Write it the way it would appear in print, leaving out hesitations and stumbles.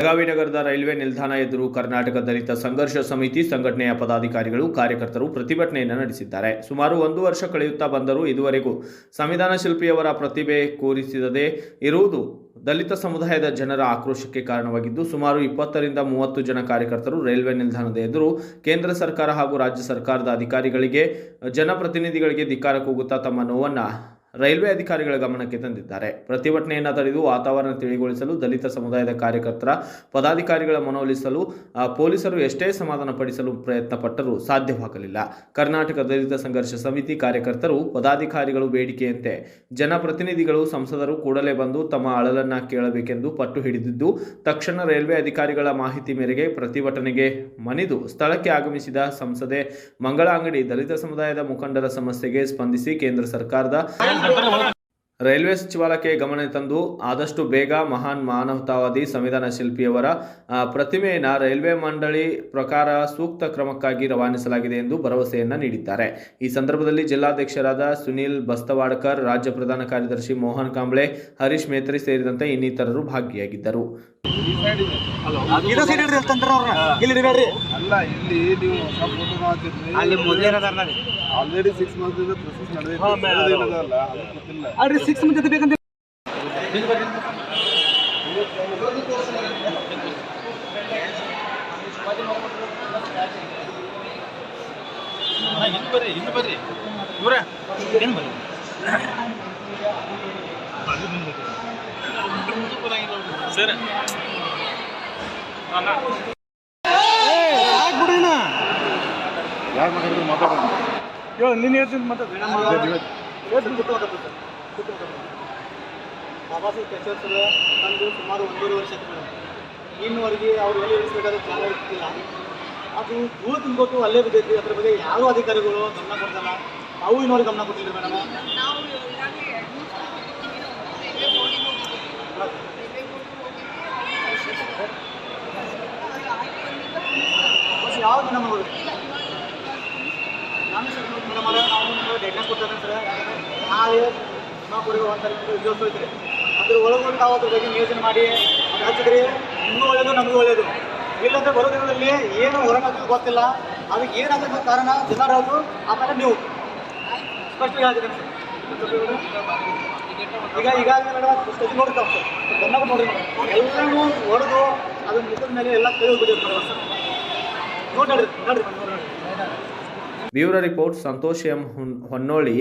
ಬೆಳಗಾವಿ ನಗರದ ರೈಲ್ವೆ ನಿಲ್ದಾಣ ಎದುರು ಕರ್ನಾಟಕ ದಲಿತ ಸಂಘರ್ಷ ಸಮಿತಿ ಸಂಘಟನೆಯ ಪದಾಧಿಕಾರಿಗಳು ಕಾರ್ಯಕರ್ತರು ಪ್ರತಿಭಟನೆಯನ್ನು ನಡೆಸಿದ್ದಾರೆ. ಸುಮಾರು 1 ವರ್ಷ ಕಳೆಯುತ್ತಾ ಬಂದರೂ ಇದುವರೆಗೂ ಸಂವಿಧಾನ ಶಿಲ್ಪಿಯವರ ಪ್ರತಿಭೆ ಕೂರಿಸಿದದೇ ಇರುವುದು ದಲಿತ ಸಮುದಾಯದ ಜನರ ಆಕ್ರೋಶಕ್ಕೆ ಕಾರಣವಾಗಿದ್ದು, ಸುಮಾರು 20 ರಿಂದ 30 ಜನ ಕಾರ್ಯಕರ್ತರು ರೈಲ್ವೆ ನಿಲ್ದಾಣದ ಎದುರು ಕೇಂದ್ರ ಸರ್ಕಾರ ಹಾಗೂ ರಾಜ್ಯ ಸರ್ಕಾರದ ಅಧಿಕಾರಿಗಳಿಗೆ, ಜನಪ್ರತಿನಿಧಿಗಳಿಗೆ ಧಿಕ್ಕಾರ ಕೂಗುತ್ತಾ ತಮ್ಮ ನೋವನ್ನು ರೈಲ್ವೆ ಅಧಿಕಾರಿಗಳ ಗಮನಕ್ಕೆ ತಂದಿದ್ದಾರೆ. ಪ್ರತಿಭಟನೆಯನ್ನು ತಡೆದು ವಾತಾವರಣ ತಿಳಿಗೊಳಿಸಲು ದಲಿತ ಸಮುದಾಯದ ಕಾರ್ಯಕರ್ತರ ಪದಾಧಿಕಾರಿಗಳ ಮನವೊಲಿಸಲು ಪೊಲೀಸರು ಎಷ್ಟೇ ಸಮಾಧಾನ ಪಡಿಸಲು ಪ್ರಯತ್ನ ಪಟ್ಟರೂ ಸಾಧ್ಯವಾಗಲಿಲ್ಲ. ಕರ್ನಾಟಕ ದಲಿತ ಸಂಘರ್ಷ ಸಮಿತಿ ಕಾರ್ಯಕರ್ತರು ಪದಾಧಿಕಾರಿಗಳು ಬೇಡಿಕೆಯಂತೆ ಜನಪ್ರತಿನಿಧಿಗಳು, ಸಂಸದರು ಕೂಡಲೇ ಬಂದು ತಮ್ಮ ಅಳಲನ್ನು ಕೇಳಬೇಕೆಂದು ಪಟ್ಟು ಹಿಡಿದಿದ್ದು, ತಕ್ಷಣ ರೈಲ್ವೆ ಅಧಿಕಾರಿಗಳ ಮಾಹಿತಿ ಮೇರೆಗೆ ಪ್ರತಿಭಟನೆಗೆ ಮಣಿದು ಸ್ಥಳಕ್ಕೆ ಆಗಮಿಸಿದ ಸಂಸದೆ ಮಂಗಳಾ ಅಂಗಡಿ ದಲಿತ ಸಮುದಾಯದ ಮುಖಂಡರ ಸಮಸ್ಯೆಗೆ ಸ್ಪಂದಿಸಿ ಕೇಂದ್ರ ಸರ್ಕಾರದ ರೈಲ್ವೆ ಸಚಿವಾಲಯಕ್ಕೆ ಗಮನ ತಂದು ಆದಷ್ಟು ಬೇಗ ಮಹಾನ್ ಮಾನವತಾವಾದಿ ಸಂವಿಧಾನ ಶಿಲ್ಪಿಯವರ ಪ್ರತಿಮೆಯನ್ನು ರೈಲ್ವೆ ಮಂಡಳಿ ಪ್ರಕಾರ ಸೂಕ್ತ ಕ್ರಮಕ್ಕಾಗಿ ರವಾನಿಸಲಾಗಿದೆ ಎಂದು ಭರವಸೆಯನ್ನು ನೀಡಿದ್ದಾರೆ. ಈ ಸಂದರ್ಭದಲ್ಲಿ ಜಿಲ್ಲಾಧ್ಯಕ್ಷರಾದ ಸುನೀಲ್ ಬಸ್ತವಾಡ್ಕರ್, ರಾಜ್ಯ ಪ್ರಧಾನ ಕಾರ್ಯದರ್ಶಿ ಮೋಹನ್ ಕಾಂಬ್ಳೆ, ಹರೀಶ್ ಮೇತ್ರಿ ಸೇರಿದಂತೆ ಇನ್ನಿತರರು ಭಾಗಿಯಾಗಿದ್ದರು. ಆಲ್ರೆಡಿ 6 ಮಂತ್ಸ್ ಪ್ರೊಸೆಸ್ ನಡೆದಿದೆ. ಆಲ್ರೆಡಿ 6 ಮಂತ್ ಬೇಕಂತ ಇನ್ನು ಬರ್ರಿ ಇವರ ಏನು ಬರ್ರಿ ಸರ್ ಯಾರು ಮಾತಾಡಿದ್ರು ಮಾತಾಡೋದು ನೀನು ಹೇಳ್ತೀನಿ ಬಾಬಾ ಸಾಹೇಬ್ ಕೆಶವಸರ ತಂದು ಸುಮಾರು 1.5 ವರ್ಷ ಆಯ್ತು. ಇನ್ನುವರೆಗೆ ಅವ್ರು ಎಲ್ಲಿ ಇಳಿಸ್ಬೇಕಾದ್ರೆ ಜಾಗ ಇರ್ತಿಲ್ಲ. ಅದು ದೂರ ತುಂಬಿಕೊಟ್ಟು ಅಲ್ಲೇ ಬಿದ್ದೈತಿ. ಅದ್ರ ಬಗ್ಗೆ ಯಾರೂ ಅಧಿಕಾರಿಗಳು ಗಮನ ಕೊಡ್ತಲ್ಲ. ನಾವು ಇನ್ನೊಂದು ಗಮನ ಕೊಟ್ಟಿಲ್ಲ ಮೇಡಮ್. ಯಾವ್ದು ನಮ್ಮ ನಾವು ಡೇಟಾ ಕೊಡ್ತಾರೆ ಸರ್. ನಾಳೆ ನಾವು ಕೊಡುವ ದಿವಸ ಐತ್ರಿ. ಅದ್ರ ಒಳಗೊಂಡು ನಾವು ಅದ್ರ ಬಗ್ಗೆ ನಿಯೋಜನೆ ಮಾಡಿ ಅದು ಹಚ್ಚಿದ್ರಿ. ನಿಮಗೂ ಒಳ್ಳೇದು, ನಮಗೂ ಒಳ್ಳೇದು. ಇಲ್ಲಂದ್ರೆ ಬರೋ ದಿನದಲ್ಲಿ ಏನು ಹೊರಗಾಗ್ತದೆ ಗೊತ್ತಿಲ್ಲ. ಅದಕ್ಕೆ ಏನಾಗಬೇಕು ಕಾರಣ ಜನರದು, ಆಮೇಲೆ ನೀವು ಸ್ಪಷ್ಟವಾಗಿ ಹೇಳ್ತಿದ್ದೇನೆ ಸರ್. ಈಗಾಗಲೇ ಮೇಡಮ್ ಸ್ಟೇಜ್ ನೋಡ್ತಾವೆ ಸರ್. ಗಮನ ನೋಡ್ರಿ ಮೇಡಮ್. ಎಲ್ಲರೂ ಹೊಡೆದು ಅದನ್ನ ಮುಖದ ಮೇಲೆ ಎಲ್ಲ ಕೈ ಹೋಗ್ಬಿಟ್ಟಿದೆ ಮೇಡಮ್ ಸರ್. ನೋಡ್ರಿ. Bureau report Santosh M ಹೊನ್ನೋಳಿ.